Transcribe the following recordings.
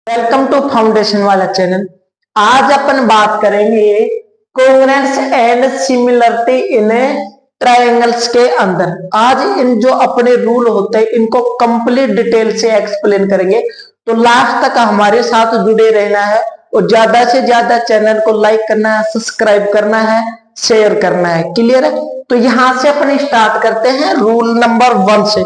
Welcome to foundation वाला channel. आज अपन बात करेंगे कोंग्रुएंस एंड सिमिलरिटी इन ट्रायंगल्स के अंदर। आज इन जो अपने रूल होते हैं इनको कंप्लीट डिटेल से एक्सप्लेन करेंगे, तो लास्ट तक हमारे साथ जुड़े रहना है और ज्यादा से ज्यादा चैनल को लाइक करना है, सब्सक्राइब करना है, शेयर करना है। क्लियर है? तो यहां से अपन स्टार्ट करते हैं रूल नंबर 1 से।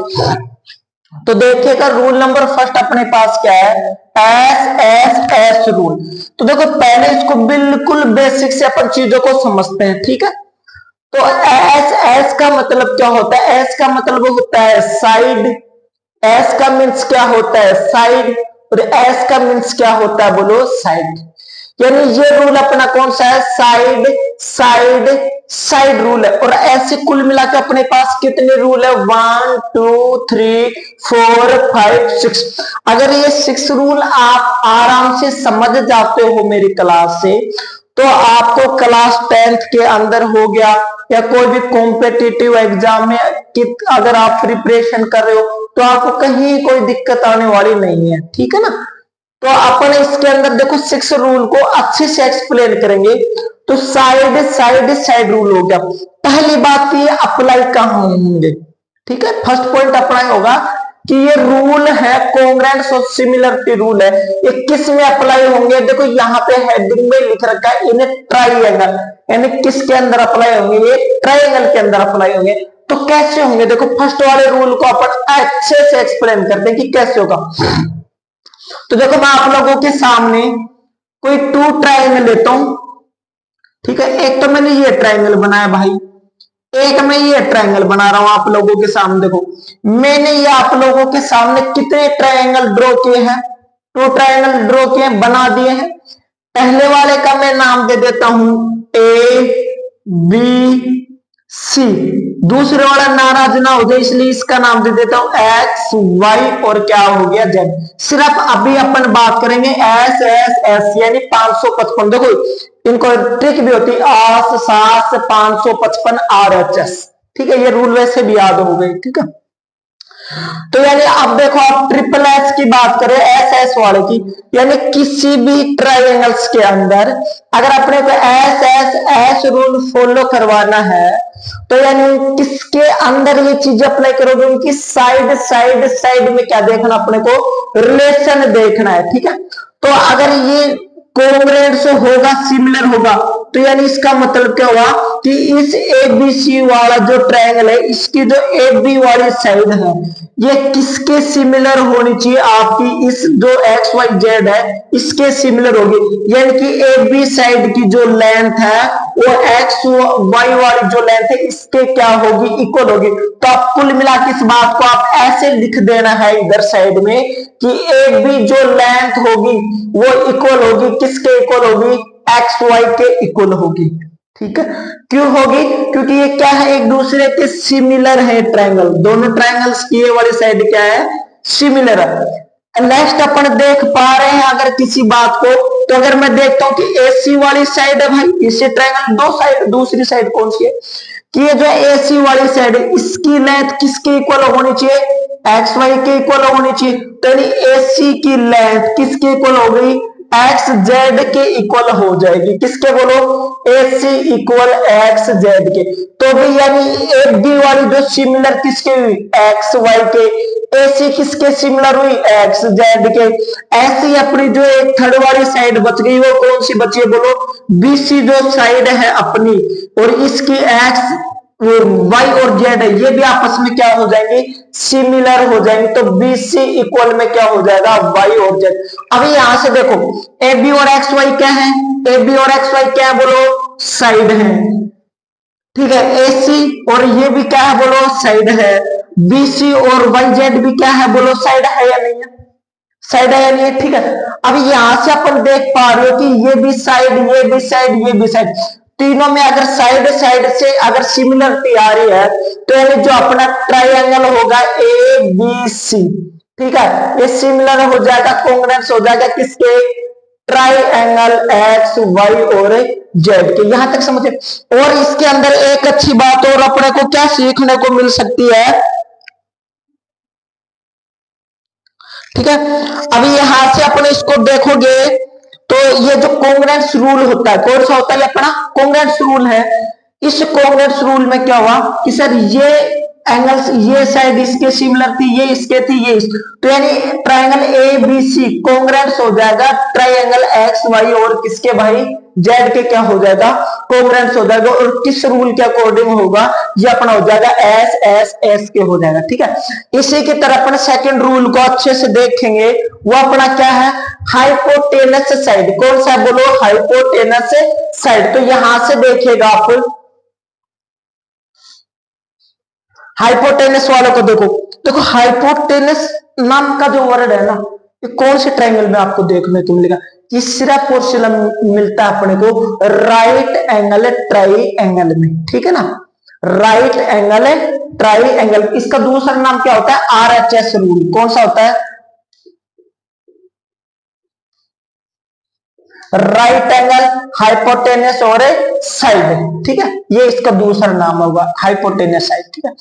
तो देखिएगा रूल नंबर फर्स्ट अपने पास क्या है, एस एस एस रूल। तो देखो पहले इसको बिल्कुल बेसिक से अपन चीजों को समझते हैं, ठीक है। तो एस एस का मतलब क्या होता है? एस का मतलब होता है साइड, एस का मीन्स क्या होता है साइड, और एस का मीन्स क्या होता है बोलो साइड। यानी ये रूल अपना कौन सा है? साइड साइड साइड रूल है। और ऐसे कुल मिला के अपने पास कितने रूल है? 1 2 3 4 5 6। अगर ये 6 रूल आप आराम से समझ जाते हो मेरी क्लास से, तो आपको क्लास 10th के अंदर हो गया या कोई भी कॉम्पिटिटिव एग्जाम में अगर आप प्रिपरेशन कर रहे हो तो आपको कहीं कोई दिक्कत आने वाली नहीं है, ठीक है ना। तो अपन इसके अंदर देखो 6 रूल को अच्छे से एक्सप्लेन करेंगे। तो साइड साइड साइड रूल हो गया। पहली बात ये अप्लाई कहां होंगे, ठीक है। फर्स्ट पॉइंट अप्लाई होगा कि ये रूल है कोंग्रुएंस और सिमिलरिटी रूल है, ये किस में अप्लाई होंगे? देखो यहाँ पे हेडिंग में लिख रखा है इन ट्राइंगल, यानी किसके अंदर अप्लाई होंगे? ये ट्राइंगल के अंदर अप्लाई होंगे। तो कैसे होंगे? देखो फर्स्ट वाले रूल को अपन अच्छे से एक्सप्लेन करते हैं कि कैसे होगा। तो देखो मैं आप लोगों के सामने कोई 2 ट्राइंगल लेता हूं, ठीक है। एक तो मैंने ये ट्राइंगल बनाया भाई, एक मैं ये ट्राइंगल बना रहा हूं आप लोगों के सामने। देखो मैंने ये आप लोगों के सामने कितने ट्राइंगल ड्रॉ किए हैं? 2 ट्राइंगल ड्रॉ किए, बना दिए हैं। पहले वाले का मैं नाम दे देता हूं ए बी सी। दूसरे वाला नाराज ना हो जाए इसलिए इसका नाम दे देता हूं एक्स वाई और क्या हो गया जेड। सिर्फ अभी अपन बात करेंगे एस एस एस यानी 555। देखो इनको ट्रिक भी होती है, आस सास 555 आर एच एस, ठीक है। ये रूल वैसे भी याद हो गए, ठीक है। तो यानी अब देखो आप ट्रिपल एस की बात करें, एस एस वाले की, यानी किसी भी ट्रायंगल्स के अंदर अगर अपने को S S S rule follow करवाना है तो यानी किसके अंदर ये चीज अप्लाई करोगे? उनकी साइड साइड साइड में क्या देखना अपने को? रिलेशन देखना है, ठीक है। तो अगर ये कोंग्रुएंस होगा, सिमिलर होगा, तो यानी इसका मतलब क्या हुआ कि इस एबीसी वाला जो ट्रायंगल है इसकी जो एबी वाली साइड है ये किसके सिमिलर होनी चाहिए? आपकी इस जो एक्स वाई जेड है इसके सिमिलर होगी। यानी कि एबी साइड की जो लेंथ है वो एक्स वाई वाली जो लेंथ है इसके क्या होगी? इक्वल होगी। तो आप कुल मिला के इस बात को आप ऐसे लिख देना है इधर साइड में कि एबी जो लेंथ होगी वो इक्वल होगी, किसके इक्वल होगी? एक्स वाई के इक्वल होगी, ठीक है। क्यों होगी? क्योंकि ये क्या है? एक दूसरे के सिमिलर है ट्रायंगल, दोनों ट्रायंगल्स की ये वाली साइड क्या है? सिमिलर है। नेक्स्ट अपन देख पा रहे हैं अगर किसी बात को, तो अगर मैं देखता हूं कि एसी वाली साइड है भाई, इसे ट्रायंगल दो साइड, दूसरी साइड कौन सी है कि ये जो एसी वाली साइड है इसकी लेंथ किसके इक्वल होनी चाहिए? एक्स वाई के इक्वल होनी चाहिए। तो एसी की लेंथ किसके इक्वल हो गई? एक्स जेड के इक्वल हो जाएगी। किसके बोलो? AC इक्वल एक्स जेड के। तो भी यानी एक बी वाली जो सिमिलर किसके हुई? एक्स वाई के। AC किसके सिमिलर हुई? एक्स जेड के। ऐसी अपनी जो एक थर्ड वाली साइड बच गई वो कौन सी बची है बोलो? BC जो साइड है अपनी और इसकी एक्स वाई और जेड है ये भी आपस में क्या हो जाएंगे? सिमिलर हो जाएंगे। तो BC इक्वल में क्या हो जाएगा? वाई और जेड। अभी यहां से देखो AB और एक्स वाई क्या है? AB और एक्स वाई क्या है बोलो? साइड है, ठीक है। AC और ये भी क्या है बोलो? साइड है। BC और वाई जेड भी क्या है बोलो? साइड है या नहीं है? साइड है या नहीं है, ठीक है। अब यहां से अपन देख पा रहे हो कि ये भी साइड, ये भी साइड, ये भी साइड, तीनों में अगर साइड साइड से अगर सिमिलरिटी आ रही है तो यानी जो अपना ट्रायंगल होगा ABC, ठीक है, ये सिमिलर हो जाएगा, कोंग्रुएंस हो जाएगा किसके? ट्रायंगल एक्स वाई और जेड के। यहां तक समझे। और इसके अंदर एक अच्छी बात और अपने को क्या सीखने को मिल सकती है ठीक है। अभी यहां से अपने इसको देखोगे तो ये जो कॉन्ग्रुएंस रूल होता है, कौन सा होता है, ये अपना कॉन्ग्रुएंस रूल है। इस कॉन्ग्रुएंस रूल में क्या हुआ कि सर ये एंगल्स, ये साइड इसके सिमिलर थी, ये इसके थी, ये इस, तो यानी triangle A B C congruence हो जाएगा ट्रायंगल एक्स वाई और किसके भाई, जेड के क्या हो जाएगा, कॉन्ग्रुएंस हो जाएगा। और किस रूल के अकॉर्डिंग होगा, ये अपना हो जाएगा एस एस एस के हो जाएगा। ठीक है, इसी की तरह अपन सेकंड रूल को अच्छे से देखेंगे, वो अपना क्या है, हाइपोटेनस साइड। कौन सा बोलो, हाइपोटेनस साइड। तो यहां से देखिएगा आप, हाइपोटेनस वालों को देखो, देखो हाइपोटेनस नाम का जो वर्ड है ना, ये कौन से ट्रायंगल में आपको देखने को मिलेगा, ये सिर्फ और सिर्फ मिलता है अपने को राइट एंगल ट्राइंगल में। ठीक है ना, राइट एंगल ट्राइंगल। इसका दूसरा नाम क्या होता है, आरएचएस रूल। कौन सा होता है, राइट एंगल हाइपोटेनस और साइड। ठीक है, ये इसका दूसरा नाम होगा हाइपोटेनस साइड। ठीक है,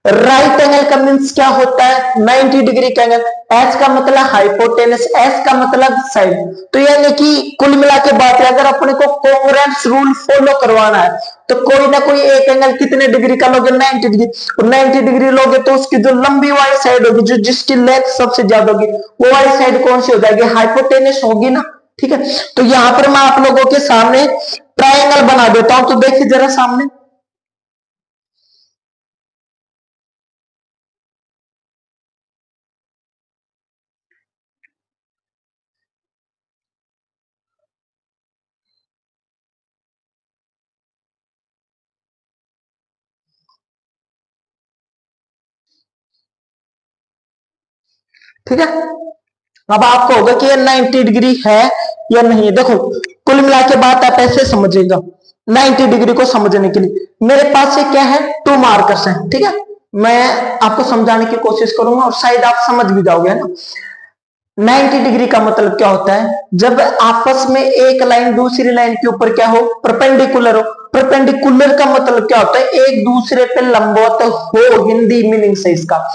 राइट एंगल का मीन्स क्या होता है, 90 डिग्री का एंगल। एच का मतलब हाइपोटेनस, एस का मतलब साइड। तो यानी कि कुल मिला के बात है, अगर अपने को कॉन्ग्रुएंस रूल फॉलो करवाना है तो कोई ना कोई एक एंगल कितने डिग्री का लोगे, 90 डिग्री। और 90 डिग्री लोगे तो उसकी जो लंबी वाली साइड होगी, जो जिसकी लेंथ सबसे ज्यादा होगी, वो वाली साइड कौन सी हो जाएगी, हाइपोटेनस होगी ना। ठीक है, तो यहां पर मैं आप लोगों के सामने ट्रायंगल बना देता हूं, तो देखिए जरा सामने। ठीक है, अब आपको होगा कि ये 90 डिग्री है या नहीं है। देखो कुल मिला के बात आप ऐसे समझिएगा, 90 डिग्री को समझने के लिए मेरे पास ये क्या है, 2 मार्कर्स हैं। ठीक है, मैं आपको समझाने की कोशिश करूंगा और शायद आप समझ भी जाओगे, है ना। 90 डिग्री का मतलब क्या होता है, जब आपस में एक लाइन दूसरी लाइन के ऊपर क्या हो, परपेंडिकुलर हो। परपेंडिकुलर का मतलब क्या होता है, एक दूसरे पे लंबवत हो, हिंदी मीनिंग से इसका।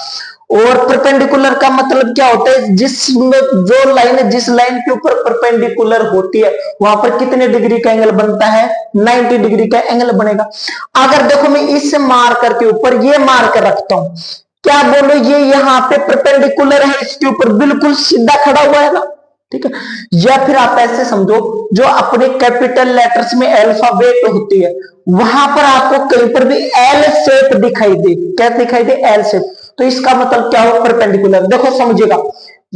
और परपेंडिकुलर का मतलब क्या होता है, जिसमें जो लाइन जिस लाइन के ऊपर परपेंडिकुलर होती है वहां पर कितने डिग्री का एंगल बनता है, 90 डिग्री का एंगल बनेगा। अगर देखो मैं इस मार्कर के ऊपर ये मार्कर रखता हूं, क्या बोलो, ये यहाँ पे परपेंडिकुलर है, इसके ऊपर बिल्कुल सीधा खड़ा हुआ है ना। ठीक है, या फिर आप ऐसे समझो, जो अपने कैपिटल लेटर्स में अल्फाबेट होती है, वहां पर आपको कहीं पर भी एल शेप दिखाई दे, क्या दिखाई दे, एल शेप। तो इसका मतलब क्या हो, परपेंडिकुलर। देखो समझिएगा,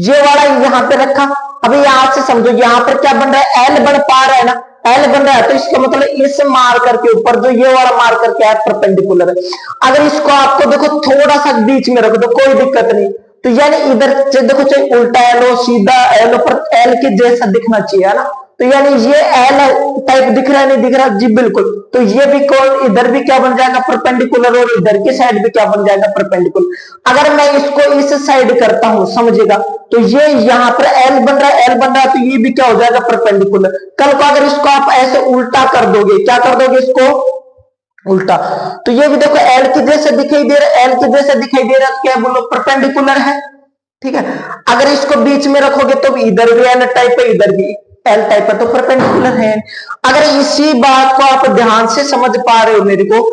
ये वाला यहाँ पे रखा, अभी यहां से समझो, यहाँ पर क्या बन रहा है, एल बन पा रहा है ना, एल बन रहा है, तो इसका मतलब इस मार्कर के ऊपर जो ये वाला मार्कर क्या है, परपेंडिकुलर है। अगर इसको आपको देखो थोड़ा सा बीच में रख दो, कोई दिक्कत नहीं। तो यानी इधर देखो, चाहे उल्टा एल हो, सीधा एल हो, पर एल के जैसा दिखना चाहिए, है ना। तो यानी ये एल टाइप दिख रहा है, नहीं दिख रहा जी, बिल्कुल। तो ये भी कौन, इधर भी क्या बन जाएगा, परपेंडिकुलर, और इधर की साइड भी क्या बन जाएगा, परपेंडिकुलर। अगर मैं इसको इस साइड करता हूं, समझिएगा, तो ये यहाँ पर एल बन रहा है, एल बन रहा है, तो ये भी क्या हो जाएगा, परपेंडिकुलर। कल को अगर इसको आप ऐसे उल्टा कर दोगे, क्या कर दोगे इसको, उल्टा, तो ये भी देखो एल के जैसे दिखाई दे रहा है, एल के जैसे दिखाई दे रहा है, क्या बोलो, परपेंडिकुलर है। ठीक है, अगर इसको बीच में रखोगे तो इधर भी एल टाइप है, इधर भी एल टाइप है, तो परपेंडिकुलर है। अगर इसी बात को आप ध्यान से समझ पा रहे हो मेरे को,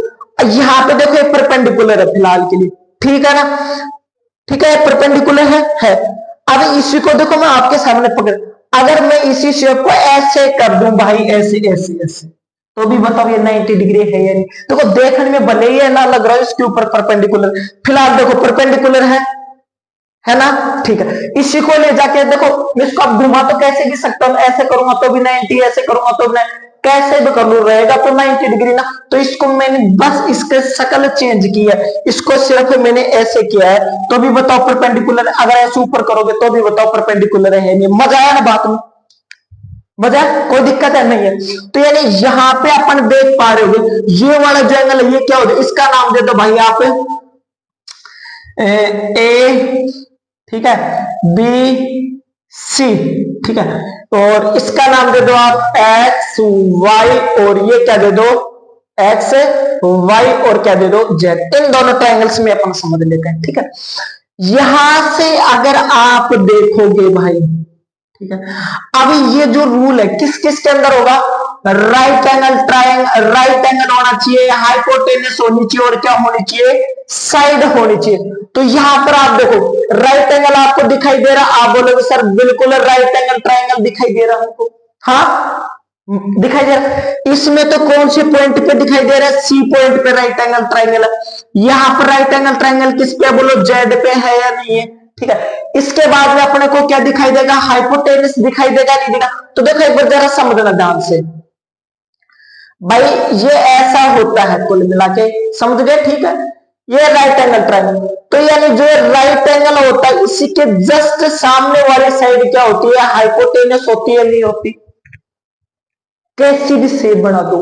यहाँ पे देखो एक परपेंडिकुलर है फिलहाल के लिए, ठीक है ना, ठीक है, परपेंडिकुलर है। अब इसी को देखो मैं आपके सामने पकड़, अगर मैं इसी शेप को ऐसे कर दूं भाई, ऐसे ऐसे ऐसे, तो भी बताओ ये 90 डिग्री है या नहीं। देखो देखने में भले ही ना लग रहा है इसके ऊपर परपेंडिकुलर, फिलहाल देखो परपेंडिकुलर है ना। ठीक है, इसी को ले जाके देखो, इसको आप घुमा तो कैसे भी सकता हूं, ऐसे करूंगा तो भी 90, ऐसे करूंगा तो भी, कैसे भी कर लू रहेगा तो 90 डिग्री ना। तो इसको मैंने बस इसके शक्ल चेंज की है, इसको सिर्फ मैंने ऐसे किया है, तो भी बताओ परपेंडिकुलर। अगर ऐसे ऊपर करोगे तो भी बताओ परपेंडिकुलर है नहीं। मजा आया ना बात में, मजा, कोई दिक्कत है नहीं है। तो यानी यहाँ पे अपन देख पा रहे हो, ये वाला जो एंगल है ये क्या हो जाए, इसका नाम दे दो भाई आप ए, ठीक है, बी सी, ठीक है, और इसका नाम दे दो आप एक्स वाई, और ये क्या दे दो, एक्स वाई, और क्या दे दो जेड। इन दोनों ट्रायंगल्स में अपन समझ लेते हैं। ठीक है, यहां से अगर आप देखोगे भाई, ठीक है, अब ये जो रूल है किस किस के अंदर होगा, right angle triangle, right angle होना चाहिए, हाइपोटेनस होनी चाहिए, और क्या होनी चाहिए, साइड होनी चाहिए। तो यहां पर आप देखो राइट एंगल आपको दिखाई दे रहा, आप बोलोगे सर बिल्कुल राइट एंगल ट्रायंगल दिखाई दे रहा हमको, हाँ दिखाई दे रहा है। इसमें तो कौन से पॉइंट पे दिखाई दे रहा है, सी पॉइंट पे राइट एंगल ट्रायंगल है। यहां पर राइट एंगल ट्रायंगल किस पे, बोलो जेड पे है या नहीं है, ठीक है। इसके बाद में अपने को क्या दिखाई देगा, हाइपोटेनस दिखाई देगा, नहीं देगा। तो देखो एक बार जरा समझना ध्यान से भाई, ये ऐसा होता है कुल मिला के, समझ गए, ठीक है। ये राइट एंगल ट्रायंगल, तो यानी जो राइट एंगल होता है इसी के जस्ट सामने वाली साइड क्या होती है, हाइपोटेनस होती है, नहीं होती। कैसी भी शेप बना दो,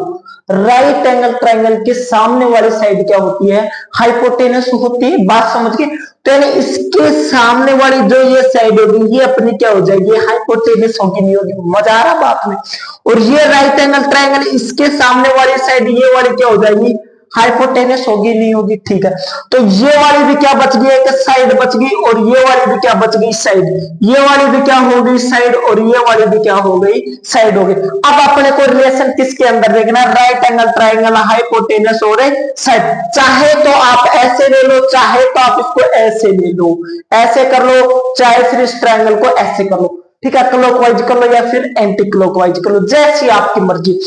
राइट एंगल ट्रायंगल के सामने वाली साइड क्या होती है, हाइपोटेनस होती है, बात समझ के। तो यानी इसके सामने वाली जो ये साइड होगी ये अपनी क्या हो जाएगी, हाइपोटेनस होगी, नहीं होगी, मजा आ रहा बात में। और ये राइट एंगल ट्रायंगल इसके सामने वाली साइड ये वाली क्या हो जाएगी, हाइपोटेनस होगी, नहीं होगी, ठीक है। तो ये वाली भी क्या बच गई, एक साइड बच गई, और ये वाली भी क्या बच गई, साइड। ये वाली भी क्या हो गई, साइड, और ये वाली भी क्या हो गई, साइड हो गई। अब अपने को रिलेशन किसके अंदर देखना, राइट एंगल ट्रायंगल, हाइपोटेनस और साइड। चाहे तो आप ऐसे ले लो, चाहे तो आप इसको ऐसे ले लो, ऐसे कर लो, चाहे फिर इस ट्रायंगल को ऐसे कर लो, ठीक है, क्लॉकवाइज कर लो या फिर एंटी क्लॉकवाइज कर लो, जैसी आपकी मर्जी।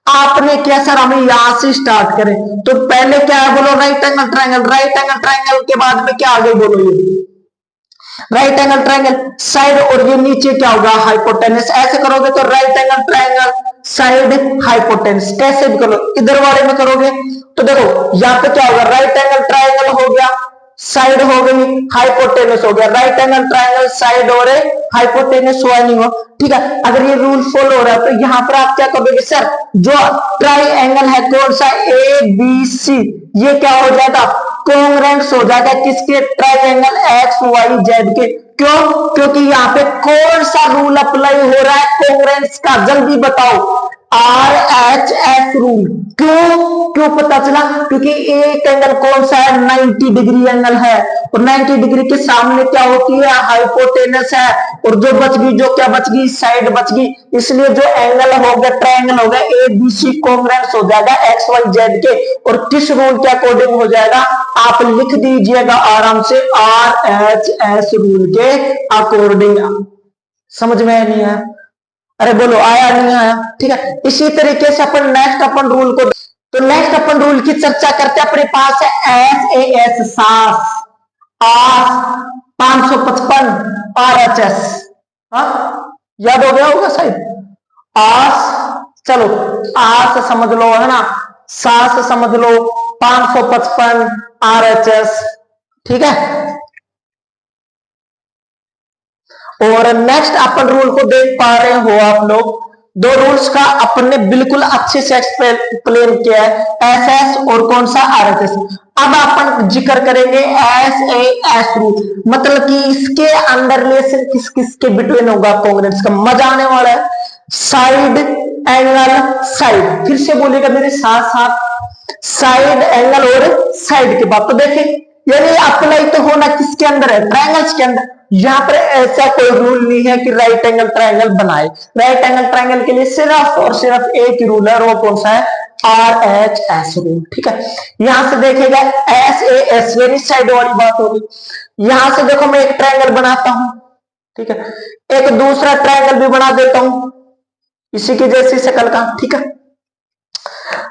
आपने क्या सर हमें यहां से स्टार्ट करें, तो पहले क्या है बोलो, right angle triangle, right angle triangle के बाद में क्या आगे बोलो, ये राइट एंगल ट्रायंगल साइड, और ये नीचे क्या होगा, हाइपोटेनस। ऐसे करोगे तो right angle triangle side hypotenuse, कैसे भी करो, इधर वाले में करोगे तो देखो यहाँ पे क्या होगा, राइट एंगल ट्रायंगल हो गया, साइड हो गई, हाइपोटेनस हो गया, राइट एंगल ट्रायंगल साइड हो रहे, हाइपोटेनस हुआ नहीं हो, ठीक है। अगर ये रूल फॉलो हो रहा है तो यहाँ पर आप क्या करोगे, सर जो ट्रायंगल है कौन सा, ए बी सी, ये क्या हो जाएगा, कॉन्ग्रुएंस हो जाएगा किसके, ट्रायंगल एक्स वाई जेड के। क्यों, क्योंकि यहाँ पे कौन सा रूल अप्लाई हो रहा है, कॉन्ग्रुएंस का, जल्दी बताओ, RHS रूल। क्यों, क्यों पता चला, क्योंकि एक एंगल कौन सा है, 90 डिग्री एंगल है, और 90 डिग्री के सामने क्या होती है, हाइपोटेनस है, और जो बच गई, जो क्या बच गई, साइड बच गई। इसलिए जो एंगल हो गया, ट्रायंगल हो गया ABC, कॉन्ग्रुएंस हो जाएगा एक्स वाई जेड के, और किस रूल के अकॉर्डिंग हो जाएगा, आप लिख दीजिएगा आराम से, RHS रूल के अकॉर्डिंग। समझ में नहीं आया, अरे बोलो आया नहीं आया, ठीक है। इसी तरीके से अपन नेक्स्ट अपन रूल को, तो नेक्स्ट अपन रूल की चर्चा करते हैं, अपने पास है SAS, सास, आस 555, RHS, हाँ याद हो गया होगा शायद, आस, चलो आस समझ लो, है ना, सास समझ लो, 555 RHS, ठीक है। और नेक्स्ट अपन रूल को देख पा रहे हो आप लोग, दो रूल्स का अपन ने बिल्कुल अच्छे से एक्सप्लेन किया है, एसएस और कौन सा, आरएचएस। अब अपन जिक्र करेंगे एसएएस रूल, मतलब कि इसके अंदर रिलेशन किस किस के बिटवीन होगा, कॉन्ग्रुएंस का, मजा आने वाला है। साइड एंगल साइड, फिर से बोलेगा मेरे साथ साथ, साइड एंगल और साइड के बाद, तो देखें यानी अप्लाई तो होना किसके अंदर है, ट्रायंगल्स के अंदर। यहां पर ऐसा कोई रूल नहीं है कि राइट एंगल ट्रायंगल बनाए, राइट एंगल ट्रायंगल के लिए सिर्फ और सिर्फ एक ही रूल है, और वो कौन सा है, RHS रूल, ठीक है। यहां से देखेगा SAS यानी साइड वाली बात होगी। यहां से देखो मैं एक ट्रायंगल बनाता हूं, ठीक है, एक दूसरा ट्रायंगल भी बना देता हूं इसी की जैसी शक्ल का, ठीक है,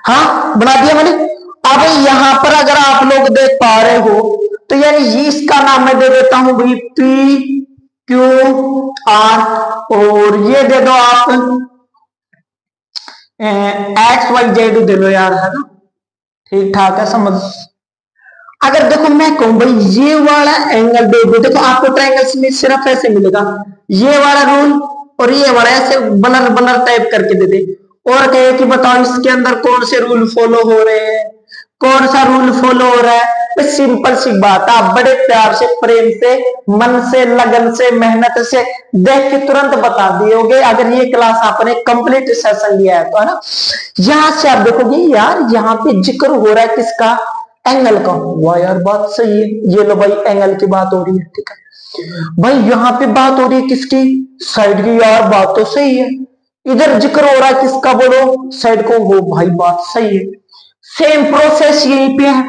हाँ बना दिया मैंने। अब यहां पर अगर आप लोग देख पा रहे हो तो यानी इसका नाम मैं दे देता हूं भाई PQR, और ये दे दो आप XYZ दे लो यार, है ना, ठीक ठाक है, समझ। अगर देखो मैं कहूं भाई ये वाला एंगल दे दो, देखो आपको ट्रायंगल्स में सिर्फ ऐसे मिलेगा, ये वाला रूल और ये वाला ऐसे बनर बनर टाइप करके दे दे, और कहे कि बताओ इसके अंदर कौन से रूल फॉलो हो रहे हैं, कौन सा रूल फॉलो हो रहा है। तो सिंपल सी बात है, आप बड़े प्यार से, प्रेम से, मन से, लगन से, मेहनत से देख के तुरंत बता दियोगे, अगर ये क्लास आपने कंप्लीट सेशन लिया है तो, है ना। यहां से आप देखोगे यार यहाँ पे जिक्र हो रहा है किसका, एंगल का। वाह यार बात सही है, ये लो भाई एंगल की बात हो रही है, ठीक है भाई। यहाँ पे बात हो रही है किसकी, साइड की, यार बात तो सही है। इधर जिक्र हो रहा है किसका, बोलो साइड को, वो भाई बात सही है। सेम प्रोसेस यहीं पे है,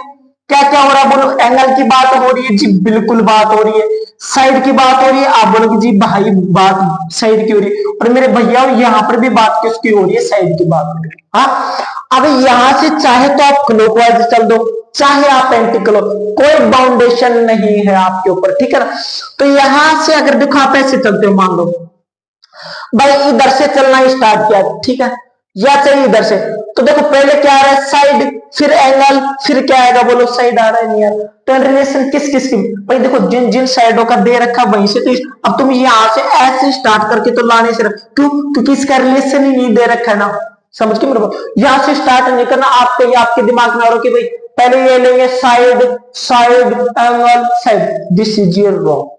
क्या क्या हो रहा है बोलो, एंगल की बात हो रही है जी, बिल्कुल बात हो रही है। साइड की बात हो रही है, आप बोलोगे जी भाई बात साइड की हो रही है, और मेरे भैया यहाँ पर भी बात किसकी हो रही है, साइड की बात हो रही है। हाँ अब यहां से चाहे तो आप क्लॉकवाइज चल दो, चाहे आप एंटी क्लॉक, कोई बाउंडेशन नहीं है आपके ऊपर, ठीक है ना। तो यहां से अगर देखो आप ऐसे चलते हो, मान लो भाई इधर से चलना स्टार्ट किया, ठीक है, या चाहिए इधर से, तो देखो पहले क्या आ रहा है, साइड, फिर एंगल, फिर क्या आएगा बोलो, साइड आ रहा है नियर। तो रिलेशन किस किस की, भाई देखो जिन जिन साइडों का दे रखा वहीं से, तो अब तुम यहां से ऐसे स्टार्ट करके तो लाने से क्यों, क्योंकि इसका रिलेशन ही नहीं दे रखा है ना, समझ के मेरे को, यहां से स्टार्ट नहीं करना। आपके आपके दिमाग में आ रहा कि भाई पहले ये लेंगे side, side angle side, this is your wrong,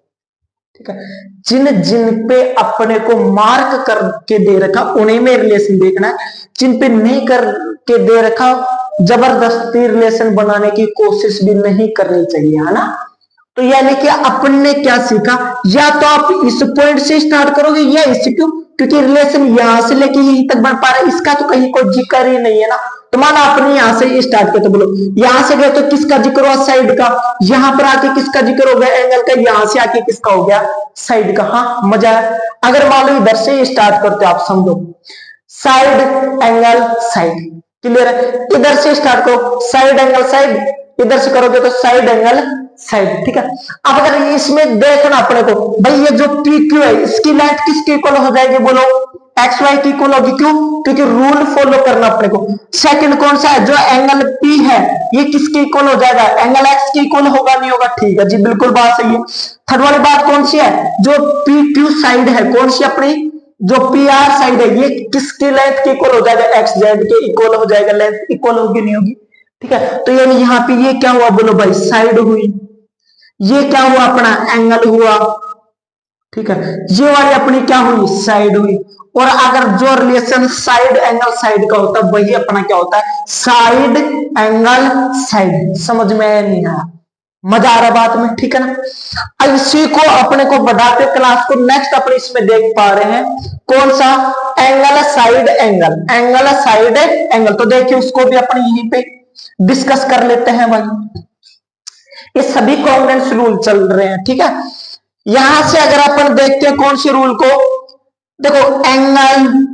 ठीक है। जिन जिन पे अपने को मार्क करके दे रखा उन्हीं में रिलेशन देखना है, जिन पे नहीं करके दे रखा जबरदस्ती रिलेशन बनाने की कोशिश भी नहीं करनी चाहिए, है ना। तो यानी कि अपन ने क्या सीखा, या तो आप इस पॉइंट से स्टार्ट करोगे या इससे, क्यों, क्योंकि रिलेशन यहां से लेके यहीं तक बन पा रहा है, इसका तो कहीं कोई जिक्र ही नहीं है ना। तो माना आपने यहां से स्टार्ट किया, तो बोलो यहां से गए तो किसका जिक्र हुआ, साइड का, यहां पर आके किसका जिक्र हो गया, एंगल का, यहां से आके किसका हो गया, साइड का। हाँ मजा है। अगर मान लो इधर से स्टार्ट करते आप समझो, साइड एंगल साइड, क्लियर है। इधर से स्टार्ट करो, साइड एंगल साइड, इधर से करोगे तो साइड एंगल साइड, ठीक है। अब अगर इसमें देखना अपने को, भाई ये जो पी क्यू है इसकी लेंथ किसकी इक्वल हो जाएगी, बोलो एक्स वाई की इक्वल होगी, क्यों, क्योंकि रूल फॉलो करना अपने को। सेकंड कौन सा है, जो एंगल पी है ये किसके इक्वल हो जाएगा, एंगल एक्स के इक्वल होगा, नहीं होगा, ठीक है जी, बिल्कुल बात सही है। थर्ड वाली बात कौन सी है, जो पी क्यू साइड है, कौन सी अपनी, जो पी आर साइड है, ये किसकी लेंथ के इक्वल हो जाएगा, एक्स जेड के इक्वल हो जाएगा, लेंथ इक्वल होगी नहीं होगी, ठीक है। तो यानी यहाँ पे ये क्या हुआ बोलो भाई, साइड हुई, ये क्या हुआ अपना एंगल हुआ, ठीक है, ये वाली अपनी क्या हुई, साइड हुई। और अगर जो रिलेशन साइड एंगल साइड का होता है वही अपना क्या होता है, साइड एंगल साइड। समझ में नहीं आया, मजा आ रहा बात में, ठीक है ना। इसी को अपने को बढ़ाते क्लास को नेक्स्ट अपने इसमें देख पा रहे हैं, कौन सा, angle side angle, angle side angle. तो देखिए उसको भी अपने यहीं पे डिस्कस कर लेते हैं भाई। ये सभी कॉन्ग्रुएंस रूल चल रहे हैं, ठीक है। यहां से अगर अपन देखते हैं कौन सी रूल को, देखो angle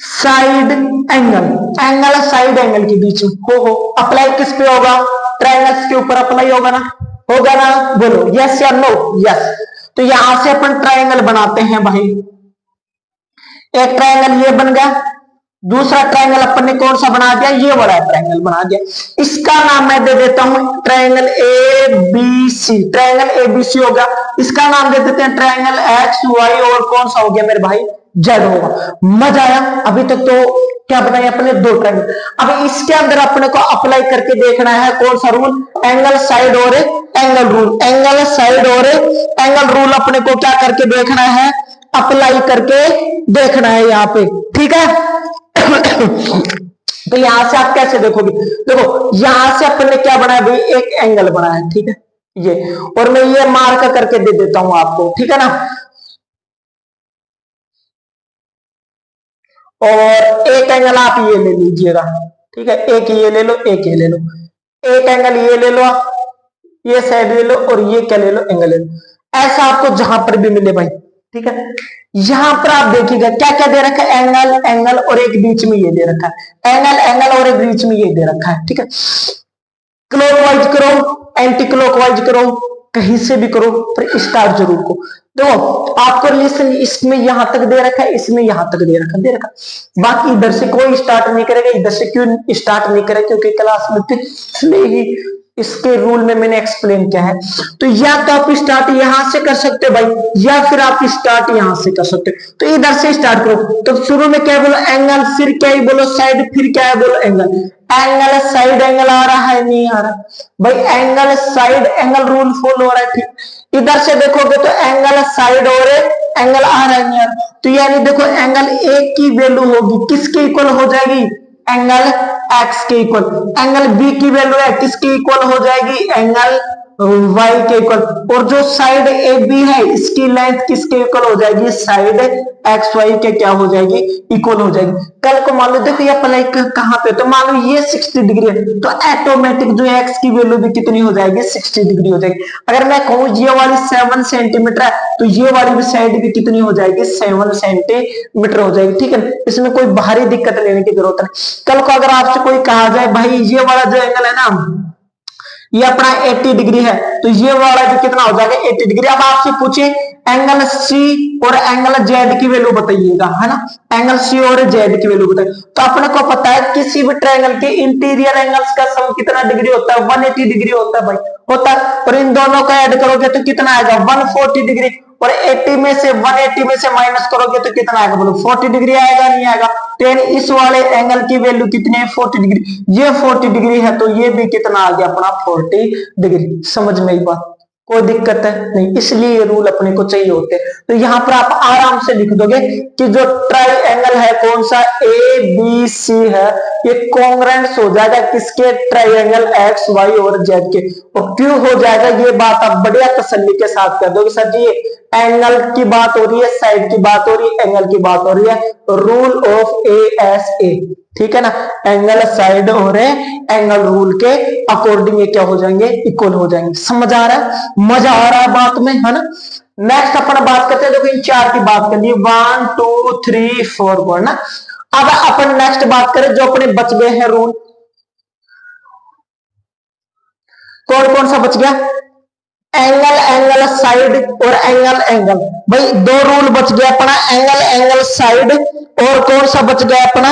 side angle, angle side angle के बीच में हो अप्लाई किस पे होगा, ट्रायंगल्स के ऊपर अप्लाई होगा ना, होगा ना, बोलो यस या नो, यस। तो यहां से अपन ट्रायंगल बनाते हैं भाई, एक ट्रायंगल ये बन गया, दूसरा ट्रायंगल अपन ने कौन सा बना दिया, ये बड़ा ट्रायंगल बना दिया। इसका नाम मैं दे देता हूं triangle A B C, triangle A B C हो गया। इसका नाम दे देते हैं ट्रायंगल एक्स वाई, और कौन सा हो गया मेरे भाई, जेड होगा। मजा आया, अभी तक तो क्या बनाए अपने, दो ट्रायंगल। अब इसके अंदर अपने को अप्लाई करके देखना है कौन सा रूल, एंगल साइड और एंगल रूल, एंगल साइड और एंगल रूल अपने को क्या करके देखना है, अप्लाई करके देखना है यहाँ पे, ठीक है। तो यहां से आप कैसे देखोगे, देखो यहां से अपन ने क्या बनाया भाई, एक एंगल बनाया, ठीक है ये, और मैं ये मार्क करके दे देता हूं आपको, ठीक है ना। और एक एंगल आप ये ले लीजिएगा, ठीक है, एक ये ले लो, एक ये ले लो, एक एंगल ये ले लो, ये साइड ले लो, और ये क्या ले लो, एंगल ले लो, ऐसा आपको जहां पर भी मिले भाई, ठीक है। यहां पर आप देखिएगा क्या क्या दे रखा है, एंगल एंगल, और एक बीच में ये दे रखा है, एंगल एंगल, और एक बीच में ये दे रखा है, ठीक है। क्लॉकवाइज करो, एंटी क्लॉकवाइज करो, कहीं से भी करो, पर स्टार्ट जरूर को। देखो आपको रिलेशन इसमें यहां तक दे रखा है, इसमें यहां तक दे रखा, बाकी इधर से कोई स्टार्ट नहीं करेगा। इधर से क्यों स्टार्ट नहीं करेगा, क्योंकि क्लास में पिछले ही इसके रूल में मैंने एक्सप्लेन किया है। तो या तो आप स्टार्ट यहां से कर सकते हो भाई, या फिर आप स्टार्ट यहां से कर सकते हो। तो इधर से स्टार्ट करो, तो शुरू में क्या बोलो, एंगल, फिर क्या ही बोलो साइड, फिर क्या है बोलो एंगल। एंगल साइड एंगल आ रहा है, नहीं आ रहा भाई, angle side angle rule follow हो रहा है, ठीक। इधर से देखोगे तो एंगल साइड और एंगल आ रहा है, नहीं आ रहा। तो यानी देखो एंगल एक की वैल्यू होगी किसके इक्वल हो जाएगी, एंगल एक्स के इक्वल, एंगल बी की वैल्यू है किसके इक्वल हो जाएगी, एंगल वाई के इक्वल, और जो साइड ए बी है इसकी लेंथ किसके इक्वल हो जाएगी, साइड एक्स वाई के क्या हो जाएगी, इक्वल हो जाएगी। कल को मान लो देखो ये अप्लाई कहां पे, तो मान लो ये 60 डिग्री है तो ऑटोमेटिक जो एक्स की वैल्यू भी कितनी हो जाएगी, 60 डिग्री हो जाएगी। अगर मैं कहूं ये वाली 7 सेंटीमीटर है तो ये वाली भी साइड भी कितनी हो जाएगी, 7 सेंटीमीटर हो जाएगी। ठीक है, इसमें कोई बाहरी दिक्कत लेने की जरूरत नहीं। कल को अगर आपसे कोई कहा जाए भाई ये वाला जो एंगल है ना ये अपना 80 डिग्री है तो ये वाला भी कितना हो जाएगा, 80 डिग्री। अब आपसे पूछे एंगल सी और एंगल जेड की वैल्यू बताइएगा, है ना, एंगल सी और जेड की वैल्यू बताइए। तो अपने को पता है किसी भी ट्रायंगल के इंटीरियर एंगल्स का सम कितना डिग्री होता है, 180 डिग्री होता है भाई, होता है। और इन दोनों का ऐड करोगे तो कितना आएगा, 140 डिग्री, और 80 में से 180 में से माइनस करोगे तो कितना आएगा, बोलो 40 डिग्री आएगा, नहीं आएगा। तो इस वाले एंगल की वैल्यू कितनी है, 40 डिग्री, ये 40 डिग्री है तो ये भी कितना आ गया अपना 40 डिग्री। समझ में आई बात, कोई दिक्कत है नहीं, इसलिए ये रूल अपने को चाहिए होते हैं। तो यहाँ पर आप आराम से लिख दोगे कि जो ट्राइएंगल है कौन सा, ए बी सी है, ये कॉन्ग्रुएंस हो जाएगा किसके, ट्राइएंगल एक्स वाई और जेड के। और क्यों हो जाएगा ये बात आप बढ़िया तसल्ली के साथ कर दोगे, सर जी एंगल की बात हो रही है, साइड की बात हो रही है, एंगल की बात हो रही है, rule of A S A, ठीक है ना, एंगल साइड और एंगल रूल के अकॉर्डिंग ये क्या हो जाएंगे, इक्वल हो जाएंगे। समझ आ रहा है, मजा आ रहा है बात में, है ना। नेक्स्ट अपन बात करते हैं, देखो इन चार की बात कर ली, 1 2 3 4 ना। अब अपन नेक्स्ट बात करें जो अपने बच गए हैं रूल, कौन कौन सा बच गया, एंगल एंगल साइड और एंगल एंगल। भाई दो रूल बच गया अपना, एंगल एंगल साइड और कौन सा बच गया अपना,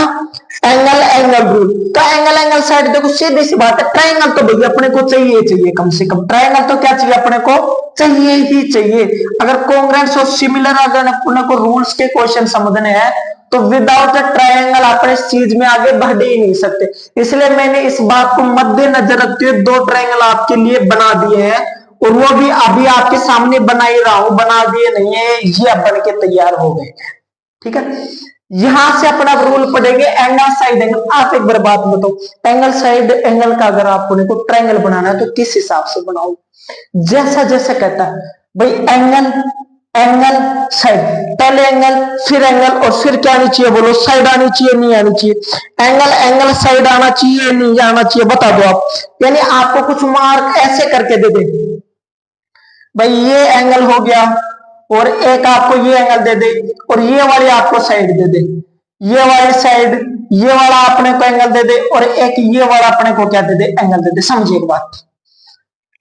एंगल एंगल रूल। तो एंगल एंगल साइड देखो सीधी सी बात है, ट्रायंगल तो भैया अपने को चाहिए कम से कम, ट्रायंगल तो क्या चाहिए अपने को, चाहिए ही चाहिए। अगर कॉन्ग्रुएंस और सिमिलर अगर अपने को रूल्स के क्वेश्चन समझने हैं तो विदाउट ट्रायंगल आप इस चीज में आगे बढ़ ही नहीं सकते। इसलिए मैंने इस बात को मद्देनजर रखते हुए दो ट्रायंगल आपके लिए बना दिए हैं, और वो भी अभी आपके सामने बना ही रहा हूं, बना दिए नहीं है, ये बन के तैयार हो गए। ठीक है, यहां से अपना रूल पढ़ेंगे एंगल साइड एंगल। आप एक बार बात बताओ, एंगल साइड एंगल का अगर आपको को ट्रायंगल बनाना है तो किस हिसाब से बनाओ, जैसा जैसा कहता है भाई एंगल एंगल साइड, पहले एंगल फिर एंगल और फिर क्या आनी चाहिए, बोलो साइड आनी चाहिए, नहीं आनी चाहिए, एंगल एंगल साइड आना चाहिए, नहीं आना चाहिए, बता दो आप। यानी आपको कुछ मार्क ऐसे करके दे दे, भाई ये एंगल हो गया और एक आपको ये एंगल दे दे और ये वाली आपको साइड दे दे, ये वाली साइड ये वाला अपने को एंगल दे दे और एक ये वाला अपने को क्या दे दे, एंगल दे दे। समझिए एक बात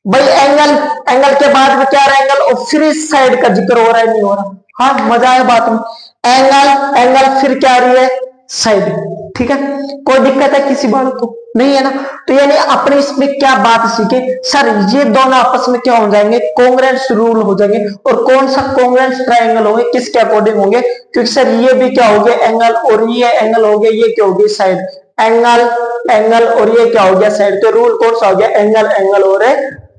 भाई, एंगल एंगल के बाद में क्या एंगल और फिर इस साइड का जिक्र हो रहा है, नहीं हो रहा, हाँ मजा है बात में, एंगल एंगल फिर क्या आ रही है, साइड। ठीक है, कोई दिक्कत है किसी बात को, नहीं है ना। तो यानी अपने इसमें क्या बात सीखे, सर ये दोनों आपस में क्या हो जाएंगे, कॉन्ग्रुएंस रूल हो जाएंगे। और कौन सा कॉन्ग्रुएंस ट्रायंगल होंगे, किसके अकॉर्डिंग होंगे, क्योंकि सर ये भी क्या हो गया एंगल और ये एंगल हो गया, ये क्या हो गया साइड, एंगल एंगल और ये क्या हो गया साइड। तो रूल कौन सा हो गया, एंगल एंगल और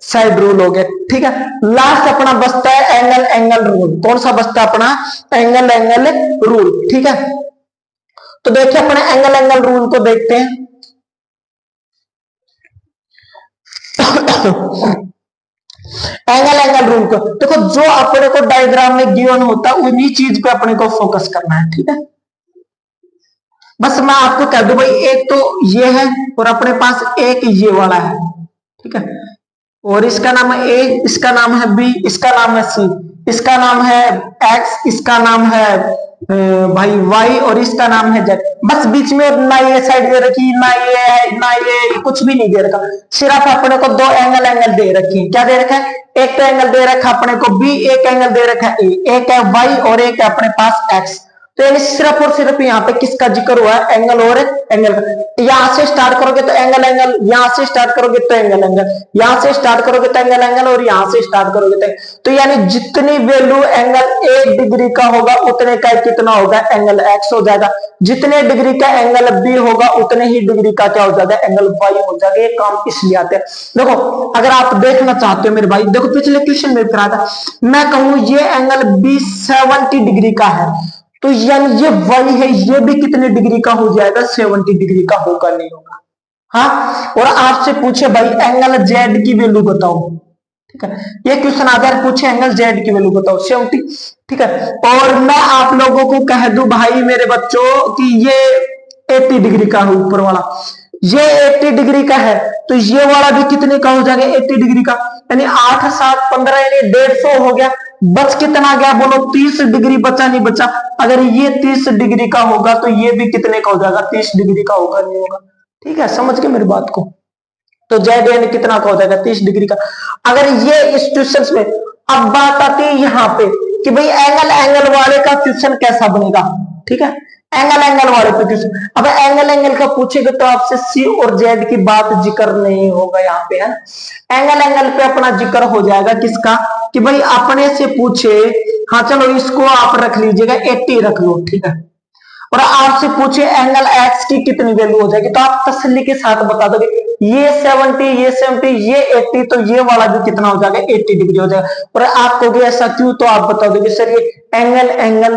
साइड रूल हो गया। ठीक है, लास्ट अपना बचता है एंगल एंगल रूल। कौन सा बचता है अपना, एंगल एंगल रूल। ठीक है, तो देखिए अपने एंगल एंगल रूल को देखते हैं। एंगल एंगल रूल को देखो, जो अपने को डायग्राम में गिवन होता है उन्हीं चीज पे अपने को फोकस करना है। ठीक है, बस मैं आपको कह दूं भाई एक तो ये है और अपने पास एक ये वाला है। ठीक है, और इसका नाम है ए, इसका नाम है बी, इसका नाम है सी, इसका नाम है एक्स, इसका नाम है भाई वाई और इसका नाम है जेड। बस बीच में ना ये साइड दे रखी, ना ये कुछ भी नहीं दे रखा, सिर्फ अपने को दो एंगल एंगल दे रखी। क्या दे रखा है, एक तो एंगल दे रखा अपने को बी, एक एंगल दे रखा है ए, एक है वाई और एक है अपने पास एक्स। तो यानी सिर्फ और सिर्फ यहाँ पे किसका जिक्र हुआ है, एंगल और एंगल का। यहां से स्टार्ट करोगे तो एंगल एंगल, यहां से स्टार्ट करोगे तो एंगल एंगल, यहां से स्टार्ट करोगे तो एंगल एंगल और यहां से स्टार्ट करोगे तो यानी जितनी वैल्यू एंगल 1 डिग्री का होगा उतने का कितना होगा, एंगल एक्स हो जाएगा। जितने डिग्री का एंगल बी होगा उतने ही डिग्री का क्या हो जाएगा, एंगल वाई हो जाएगा। ये काम इसलिए आते हैं। देखो अगर आप देखना चाहते हो मेरे भाई, देखो पिछले क्वेश्चन में करा था, मैं कहूं ये एंगल बी 70 डिग्री का है तो यानी ये वही है, ये भी कितने डिग्री का हो जाएगा, 70 डिग्री का होगा नहीं होगा। हाँ, और आपसे पूछे भाई एंगल जेड की वैल्यू बताओ, ठीक है, ये क्वेश्चन आधार पूछे एंगल जेड की वैल्यू बताओ 70, ठीक है, और मैं आप लोगों को कह दूं भाई मेरे बच्चों कि ये 80 डिग्री का है, ऊपर वाला ये 80 डिग्री का है, तो ये वाला भी कितने का हो जाएगा, 80 डिग्री का, यानी 8 7 15 यानी 150 हो गया। बच कितना गया बोलो, 30 डिग्री बचा नहीं बचा। अगर ये 30 डिग्री का होगा तो ये भी कितने का हो जाएगा, 30 डिग्री का होगा नहीं होगा। ठीक है, समझ गए मेरी बात को। तो जेड यानी कितना का हो जाएगा, 30 डिग्री का। अगर ये इस क्वेश्चन में, अब बात आती है यहाँ पे कि भाई एंगल एंगल वाले का क्वेश्चन कैसा बनेगा, ठीक है, एंगल एंगल वाले पे क्वेश्चन। अब एंगल एंगल का पूछेगा तो आपसे सी और जेड की बात जिक्र नहीं होगा यहाँ पे, है। एंगल एंगल पे अपना जिक्र हो जाएगा किसका, कि भाई अपने से पूछे, हाँ चलो इसको आप रख लीजिएगा 80 रख लो, ठीक है, और आपसे पूछे एंगल एक्स की कितनी वैल्यू हो जाएगी, तो आप तसल्ली के साथ बता दोगे ये 70 ये 70 ये 80, तो ये वाला भी कितना हो जाएगा, 80 डिग्री हो जाएगा। और आप कहोगे ऐसा क्यों, तो आप बता दोगे सर ये एंगल एंगल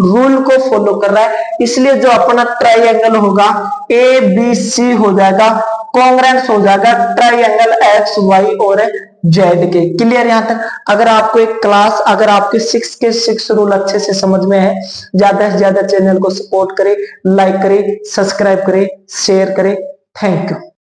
रूल को फॉलो कर रहा है, इसलिए जो अपना ट्राइंगल होगा ए बी सी हो जाएगा, कॉन्ग्रेंस हो जाएगा ट्राइंगल एक्स वाई और जेड के। क्लियर यहां तक। अगर आपको एक क्लास, अगर आपके 6 के 6 रूल अच्छे से समझ में है, ज्यादा से ज्यादा चैनल को सपोर्ट करें, लाइक करें, सब्सक्राइब करें, शेयर करें। Thank you.